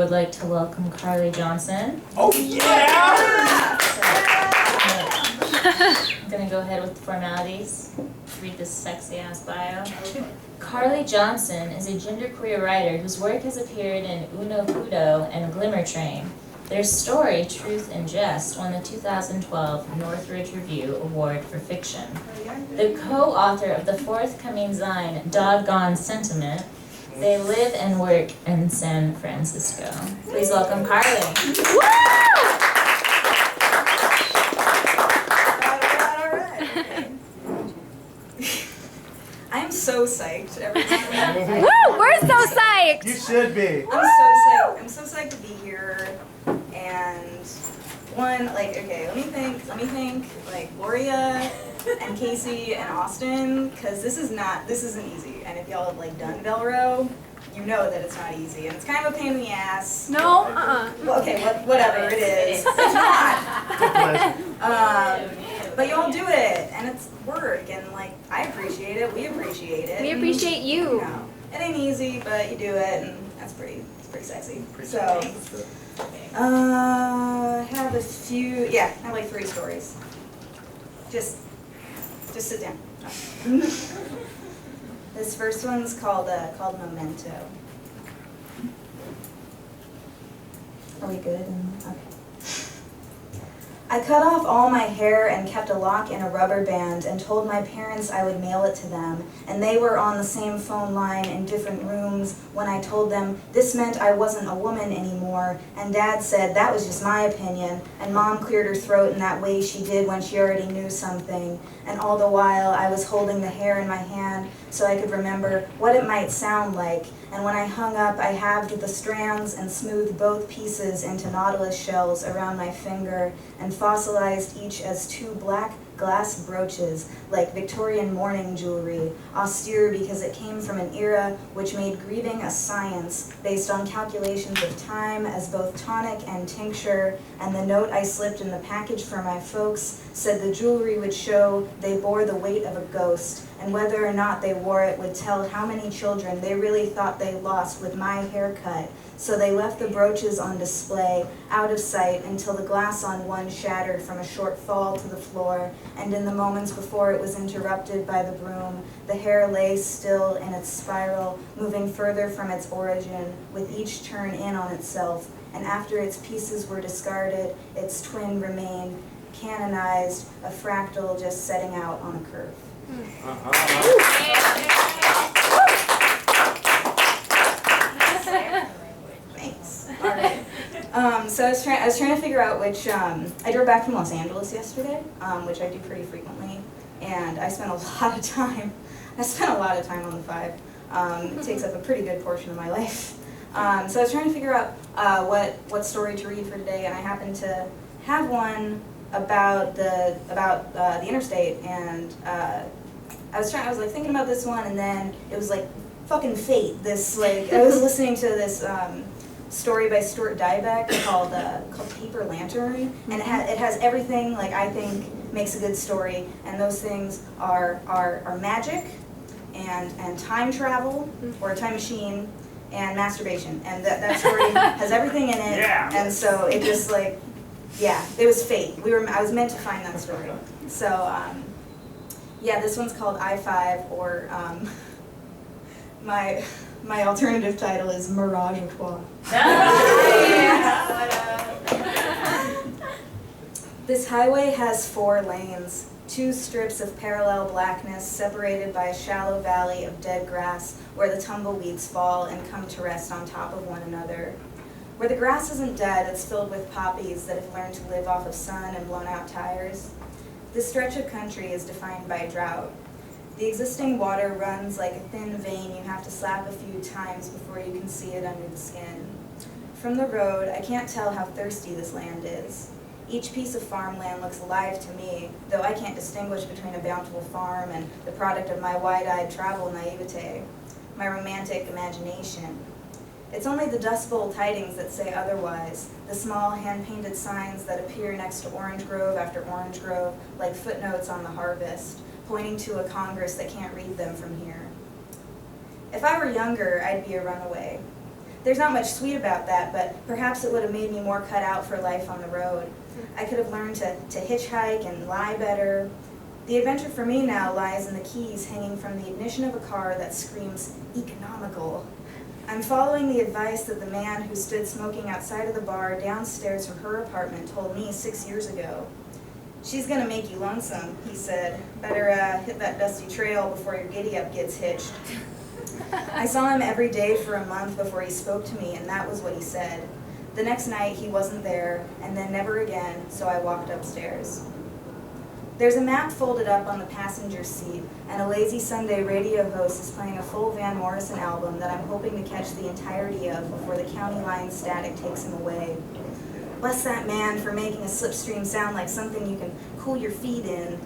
would like to welcome Karlee Johnson. Oh yeah! I'm gonna go ahead with the formalities. Read this sexy ass bio. Karlee Johnson is a genderqueer writer whose work has appeared in Uno Kudo and Glimmer Train. Their story, Truth and Jest, won the 2012 Northridge Review Award for Fiction. The co-author of the forthcoming zine, Doggone Sentiment, they live and work in San Francisco. Please welcome Karlee. All right. I'm so psyched every time. Woo! We're so psyched! You should be. I'm so psyched to be here. And one, let me think, Gloria and Casey and Austin, because this isn't easy. And if y'all have done VelRo, you know that it's not easy, and it's kind of a pain in the ass. No, Well, okay, whatever it is. It's not. But y'all do it, and it's work, and I appreciate it. We appreciate it. we appreciate you. It ain't easy, but you do it, and it's pretty sexy. So. I have a few, I have 3 stories. Just sit down. This first one's called Memento. Are we good? Okay. I cut off all my hair and kept a lock in a rubber band and told my parents I would mail it to them, and they were on the same phone line in different rooms when I told them this meant I wasn't a woman anymore, and Dad said that was just my opinion, and Mom cleared her throat in that way she did when she already knew something, and all the while I was holding the hair in my hand so I could remember what it might sound like, and when I hung up I halved the strands and smoothed both pieces into nautilus shells around my finger, and fossilized each as 2 black glass brooches, like Victorian mourning jewelry, austere because it came from an era which made grieving a science, based on calculations of time as both tonic and tincture, and the note I slipped in the package for my folks said the jewelry would show they bore the weight of a ghost, and whether or not they wore it would tell how many children they really thought they lost with my haircut. So they left the brooches on display, out of sight, until the glass on one shattered from a short fall to the floor, and in the moments before it was interrupted by the broom, the hair lay still in its spiral, moving further from its origin, with each turn in on itself, and after its pieces were discarded, its twin remained, canonized, a fractal just setting out on a curve. Thanks. All right. So I was trying to figure out which. I drove back from Los Angeles yesterday, which I do pretty frequently, and I spent a lot of time. I spent a lot of time on the 5. It takes up a pretty good portion of my life. So I was trying to figure out what story to read for today, and I happened to have one about the interstate, and I was thinking about this one, and then it was fucking fate. This I was listening to this story by Stuart Diebeck called Paper Lantern, and it has everything I think makes a good story, and those things are magic, and time travel or a time machine, and masturbation, and that story has everything in it, and so it just it was fate. I was meant to find that story. So this one's called I-5, or my alternative title is Mirage with Toi. This highway has 4 lanes, 2 strips of parallel blackness separated by a shallow valley of dead grass where the tumbleweeds fall and come to rest on top of one another. Where the grass isn't dead, it's filled with poppies that have learned to live off of sun and blown out tires. This stretch of country is defined by drought. The existing water runs like a thin vein you have to slap a few times before you can see it under the skin. From the road, I can't tell how thirsty this land is. Each piece of farmland looks alive to me, though I can't distinguish between a bountiful farm and the product of my wide-eyed travel naivete, my romantic imagination. It's only the Dust Bowl tidings that say otherwise, the small hand-painted signs that appear next to orange grove after orange grove, like footnotes on the harvest, pointing to a Congress that can't read them from here. If I were younger, I'd be a runaway. There's not much sweet about that, but perhaps it would have made me more cut out for life on the road. I could have learned to hitchhike and lie better. The adventure for me now lies in the keys hanging from the ignition of a car that screams economical. I'm following the advice that the man who stood smoking outside of the bar downstairs from her apartment told me 6 years ago. "She's gonna make you lonesome," he said. "Better hit that dusty trail before your giddy-up gets hitched." I saw him every day for a month before he spoke to me, and that was what he said. The next night he wasn't there, and then never again, so I walked upstairs. There's a map folded up on the passenger seat, and a lazy Sunday radio host is playing a full Van Morrison album that I'm hoping to catch the entirety of before the county line static takes him away. Bless that man for making a slipstream sound like something you can cool your feet in.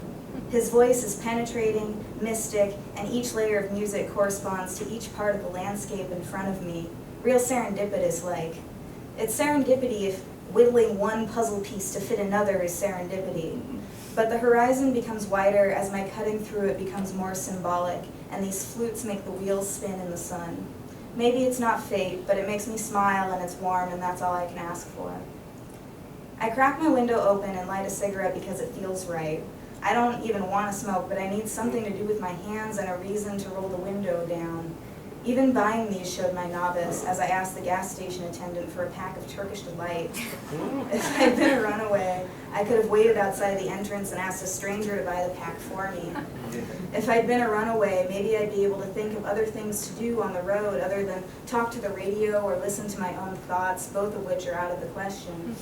His voice is penetrating, mystic, and each layer of music corresponds to each part of the landscape in front of me. Real serendipitous-like. It's serendipity if whittling one puzzle piece to fit another is serendipity. But the horizon becomes wider as my cutting through it becomes more symbolic, and these flutes make the wheels spin in the sun. Maybe it's not fate, but it makes me smile and it's warm, and that's all I can ask for. I crack my window open and light a cigarette because it feels right. I don't even want to smoke, but I need something to do with my hands and a reason to roll the window down. Even buying these showed my novice as I asked the gas station attendant for a pack of Turkish Delight. If I'd been a runaway, I could have waited outside the entrance and asked a stranger to buy the pack for me. If I'd been a runaway, maybe I'd be able to think of other things to do on the road other than talk to the radio or listen to my own thoughts, both of which are out of the question.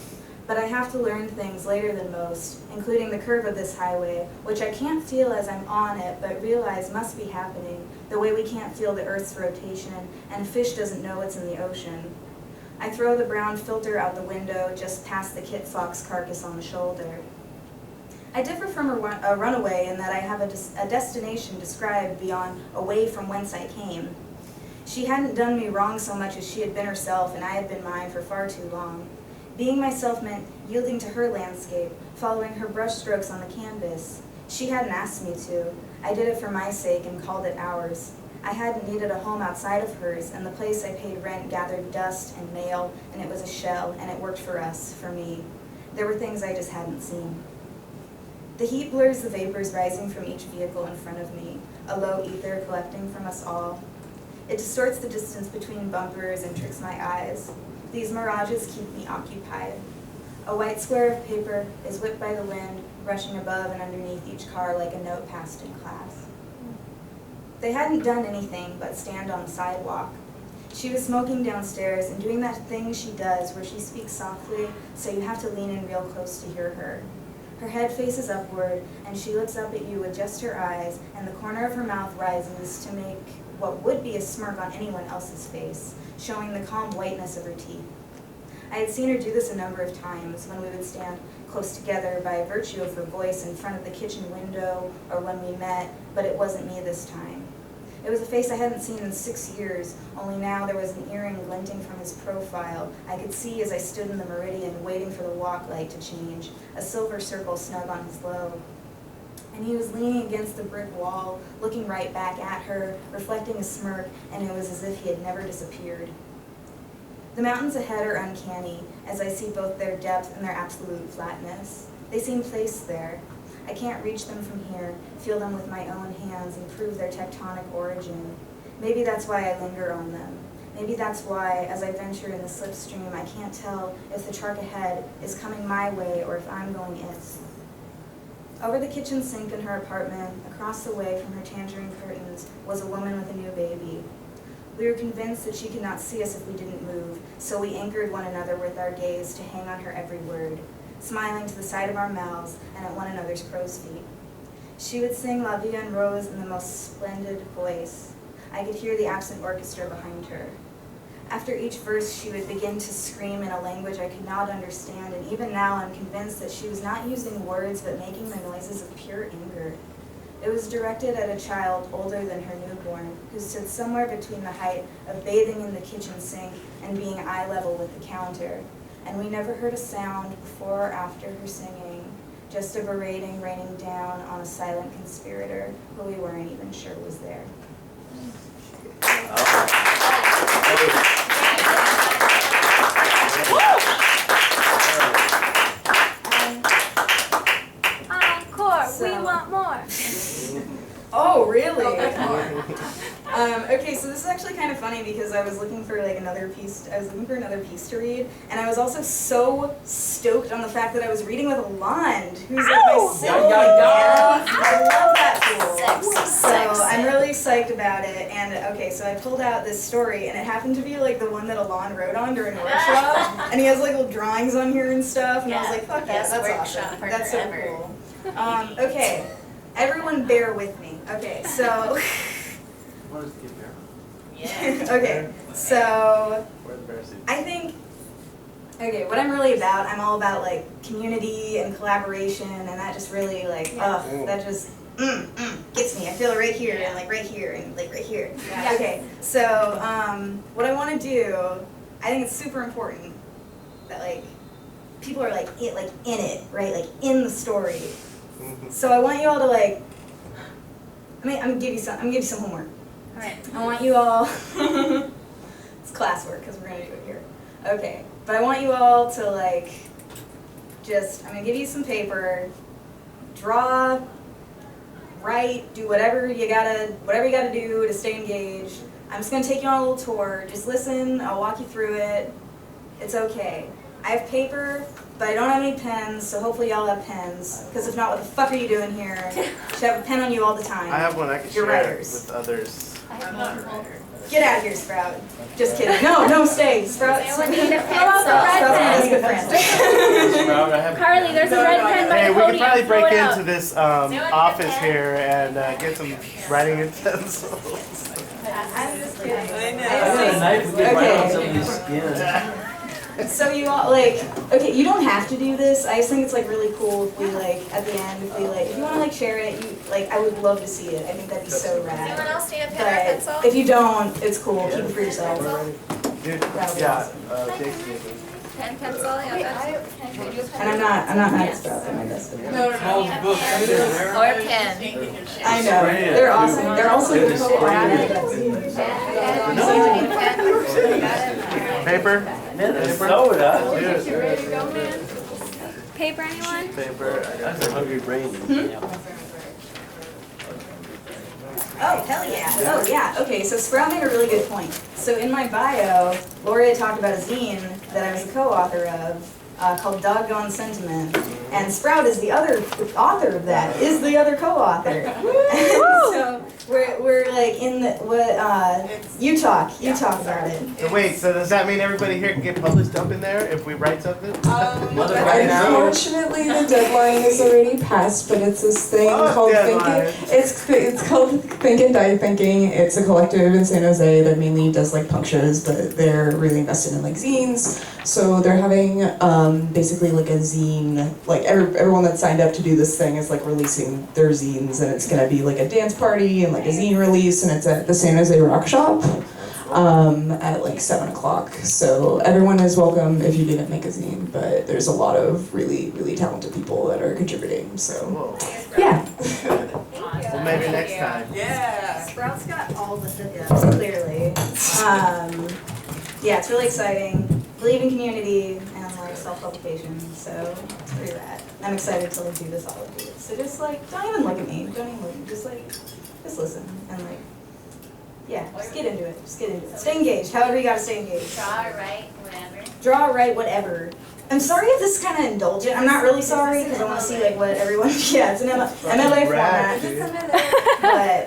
But I have to learn things later than most, including the curve of this highway, which I can't feel as I'm on it, but realize must be happening, the way we can't feel the Earth's rotation, and a fish doesn't know it's in the ocean. I throw the brown filter out the window, just past the kit fox carcass on the shoulder. I differ from a runaway in that I have a destination described beyond away from whence I came. She hadn't done me wrong so much as she had been herself, and I had been mine for far too long. Being myself meant yielding to her landscape, following her brushstrokes on the canvas. She hadn't asked me to. I did it for my sake and called it ours. I hadn't needed a home outside of hers, and the place I paid rent gathered dust and mail, and it was a shell, and it worked for us, for me. There were things I just hadn't seen. The heat blurs the vapors rising from each vehicle in front of me, a low ether collecting from us all. It distorts the distance between bumpers and tricks my eyes. These mirages keep me occupied. A white square of paper is whipped by the wind, rushing above and underneath each car like a note passed in class. They hadn't done anything but stand on the sidewalk. She was smoking downstairs and doing that thing she does where she speaks softly, so you have to lean in real close to hear her. Her head faces upward, and she looks up at you with just her eyes, and the corner of her mouth rises to make what would be a smirk on anyone else's face, showing the calm whiteness of her teeth. I had seen her do this a number of times when we would stand close together by virtue of her voice in front of the kitchen window or when we met, but it wasn't me this time. It was a face I hadn't seen in 6 years, only now there was an earring glinting from his profile. I could see as I stood in the meridian waiting for the walk light to change, a silver circle snug on his lobe. And he was leaning against the brick wall, looking right back at her, reflecting a smirk, and it was as if he had never disappeared. The mountains ahead are uncanny, as I see both their depth and their absolute flatness. They seem placed there. I can't reach them from here, feel them with my own hands, and prove their tectonic origin. Maybe that's why I linger on them. Maybe that's why, as I venture in the slipstream, I can't tell if the truck ahead is coming my way or if I'm going its. Over the kitchen sink in her apartment, across the way from her tangerine curtains, was a woman with a new baby. We were convinced that she could not see us if we didn't move, so we anchored one another with our gaze to hang on her every word, smiling to the side of our mouths and at one another's crow's feet. She would sing La Vie en Rose in the most splendid voice. I could hear the absent orchestra behind her. After each verse, she would begin to scream in a language I could not understand, and even now I'm convinced that she was not using words but making the noises of pure anger. It was directed at a child older than her newborn, who stood somewhere between the height of bathing in the kitchen sink and being eye level with the counter. And we never heard a sound before or after her singing, just a berating raining down on a silent conspirator who we weren't even sure was there. Okay, so this is actually kind of funny because I was looking for like another piece. I was looking for another piece to read, and I was also so stoked on the fact that I was reading with Alond, who's like my sibling. I love that fool. So I'm really psyched about it. And okay, so I pulled out this story, and it happened to be like the one that Alond wrote on during workshop, and he has like little drawings on here and stuff. And I was like, fuck that, that's awesome. That's so cool. Okay, everyone, bear with me. Okay, so. What is the bear? Yeah. Okay, so Where's the bear suit? I think, okay, what I'm really about, I'm all about like community and collaboration, and that just really like, that just gets me. I feel it right here and like right here and like right here. Yeah. Okay, so what I want to do, I think it's super important that like people are like in it, right? Like in the story. So I want you all to like, I'm gonna give you some homework. Alright. I want you all, it's classwork because we're going to do it here. Okay, but I want you all to like, I'm going to give you some paper, draw, write, do whatever you gotta do to stay engaged. I'm just going to take you on a little tour. Just listen, I'll walk you through it. It's okay. I have paper, but I don't have any pens, so hopefully y'all have pens. Because if not, what the fuck are you doing here? You should have a pen on you all the time. I have one I can You're share writers. with others. I'm not a writer. Get out of here, Sprout. Just kidding. No, stay. Sprout. Does anyone need a Sprout's my best good friend. Carlee, there's a red pen by Hey, the we podium. could probably Throw break it out. into this Anyone office get here and get some writing utensils. I'm just kidding. I got a knife, we could write on somebody's skin. So you all, like, okay, you don't have to do this. I just think it's, like, really cool if we, like, at the end, if you want to, like, share it, I would love to see it. I think that'd be so Does anyone rad. else need a pen or pencil? But if you don't, it's cool. Keep it for yourself. Dude, That would be yeah, awesome. Jason. Pen, pencil, yeah. And I'm not mad at Sprout. They're my best friend. Paul's book. Or pen. I know. They're awesome. They're also Good the to see co-author. Paper? Man, throw it out. Paper, anyone? Paper. That's a hungry brain. Oh, hell yeah. Oh, yeah. Okay, so Sprout made a really good point. So in my bio, Lori had talked about a zine that I was a co-author of called Doggone Sentiment. And Sprout is the other author of that, is the other co-author. So we're like in the, you talk about it. So wait, so does that mean everybody here can get published up in there if we write something? Right now. Unfortunately, the deadline is already passed, but it's this thing Fuck called deadline. Thinking. It's called Think and Die Thinking. It's a collective in San Jose that mainly does like punk shows, but they're really invested in like zines. So they're having basically like a zine. Like everyone that signed up to do this thing is like releasing their zines, and it's gonna be like a dance party and like a zine release, and it's at the San Jose Rock Shop. At like 7 o'clock. So everyone is welcome if you didn't make a zine, but there's a lot of really, really talented people that are contributing. So Whoa. yeah. Well, maybe next time. Sprout's got all the hookups, clearly. Yeah, it's really exciting. Believe in community and like self-publication, so it's pretty rad. I'm excited to like do this all of you. So just like, don't even look at me, don't even look at me, just listen and like, yeah, just get into it, Stay engaged, however you gotta stay engaged. Draw, write, whatever. Draw, write, whatever. I'm sorry if this is kind of indulgent. I'm not really sorry because I want to see like what everyone. Yeah, it's an MLA Rad, format, dude. but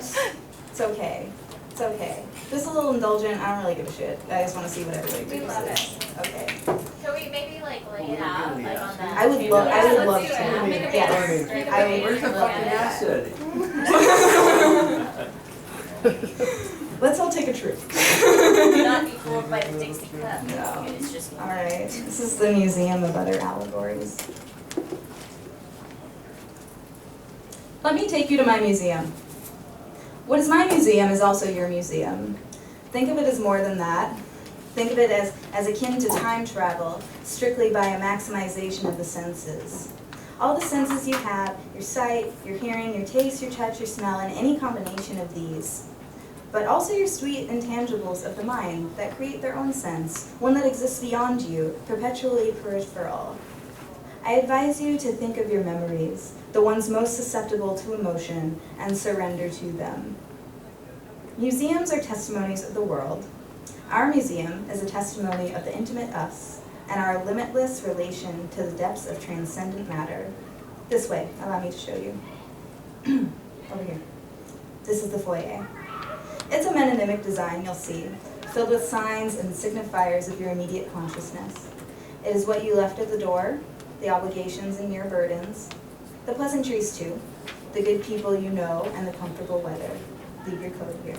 it's okay. It's okay. This is a little indulgent. I don't really give a shit. I just want to see what everybody We love produces. it. Okay. Can we maybe like lay it out like on that? I would love. I would love Let's do it. to. I'll make a Yes. picture. I would. Where's the fucking asset? Let's all take a trip. Not be fooled by the Dixie cup. No. It's just. All right. This is the Museum of Other Allegories. Let me take you to my museum. What is my museum is also your museum. Think of it as more than that. Think of it as akin to time travel, strictly by a maximization of the senses. All the senses you have, your sight, your hearing, your taste, your touch, your smell, and any combination of these. But also your sweet intangibles of the mind that create their own sense, one that exists beyond you, perpetually peripheral. I advise you to think of your memories, the ones most susceptible to emotion, and surrender to them. Museums are testimonies of the world. Our museum is a testimony of the intimate us and our limitless relation to the depths of transcendent matter. This way, allow me to show you. Over here. This is the foyer. It's a metonymic design, you'll see, filled with signs and signifiers of your immediate consciousness. It is what you left at the door, the obligations and your burdens, the pleasantries too, the good people you know and the comfortable weather. Leave your coat here.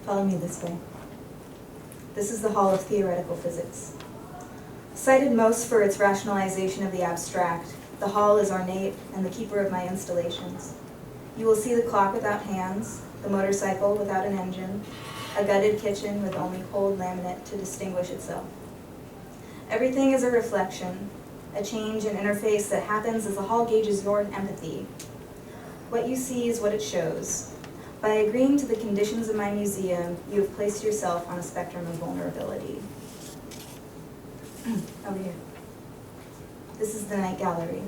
Follow me this way. This is the Hall of Theoretical Physics. Cited most for its rationalization of the abstract, the hall is ornate and the keeper of my installations. You will see the clock without hands, the motorcycle without an engine, a gutted kitchen with only cold laminate to distinguish itself. Everything is a reflection, a change in interface that happens as the hall gauges your empathy. What you see is what it shows. By agreeing to the conditions of my museum, you have placed yourself on a spectrum of vulnerability. Over here. This is the night gallery.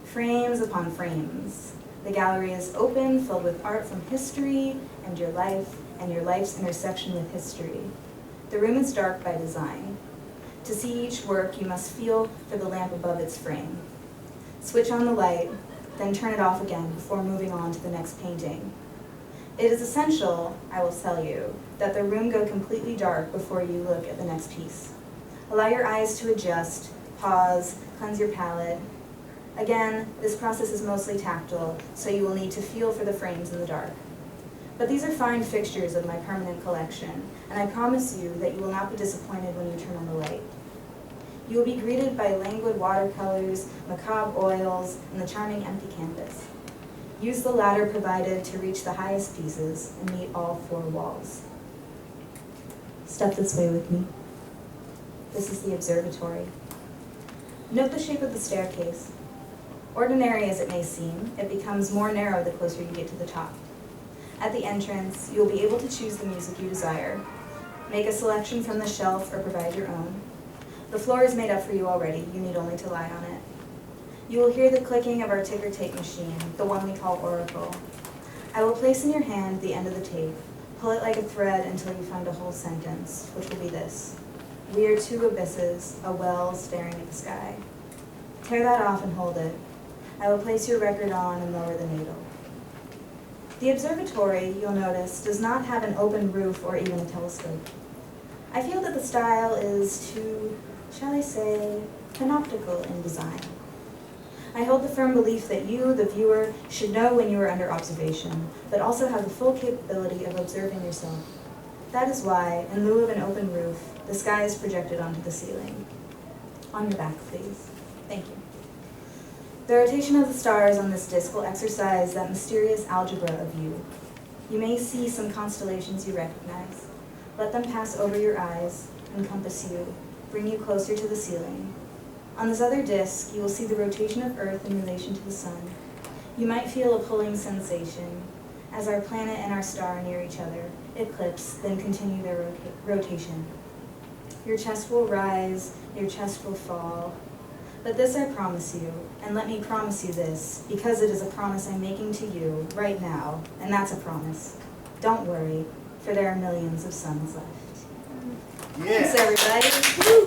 Frames upon frames. The gallery is open, filled with art from history and your life's intersection with history. The room is dark by design. To see each work, you must feel for the lamp above its frame. Switch on the light, then turn it off again before moving on to the next painting. It is essential, I will tell you, that the room go completely dark before you look at the next piece. Allow your eyes to adjust, pause, cleanse your palate. Again, this process is mostly tactile, so you will need to feel for the frames in the dark. But these are fine fixtures of my permanent collection, and I promise you that you will not be disappointed when you turn on the light. You will be greeted by languid watercolors, macabre oils, and the charming empty canvas. Use the ladder provided to reach the highest pieces and meet all four walls. Step this way with me. This is the observatory. Note the shape of the staircase. Ordinary as it may seem, it becomes more narrow the closer you get to the top. At the entrance, you will be able to choose the music you desire. Make a selection from the shelf or provide your own. The floor is made up for you already, you need only to lie on it. You will hear the clicking of our ticker tape machine, the one we call Oracle. I will place in your hand the end of the tape. Pull it like a thread until you find a whole sentence, which will be this. We are two abysses, a well staring at the sky. Tear that off and hold it. I will place your record on and lower the needle. The observatory, you'll notice, does not have an open roof or even a telescope. I feel that the style is too, shall I say, panoptical in design. I hold the firm belief that you, the viewer, should know when you are under observation, but also have the full capability of observing yourself. That is why, in lieu of an open roof, the sky is projected onto the ceiling. On your back, please. Thank you. The rotation of the stars on this disk will exercise that mysterious algebra of you. You may see some constellations you recognize. Let them pass over your eyes, encompass you, bring you closer to the ceiling. On this other disk, you will see the rotation of Earth in relation to the sun. You might feel a pulling sensation as our planet and our star near each other, eclipse, then continue their rotation. Your chest will rise, your chest will fall. But this I promise you, and let me promise you this, because it is a promise I'm making to you right now, and that's a promise. Don't worry, for there are millions of suns left. Yeah. Thanks, everybody. Woo.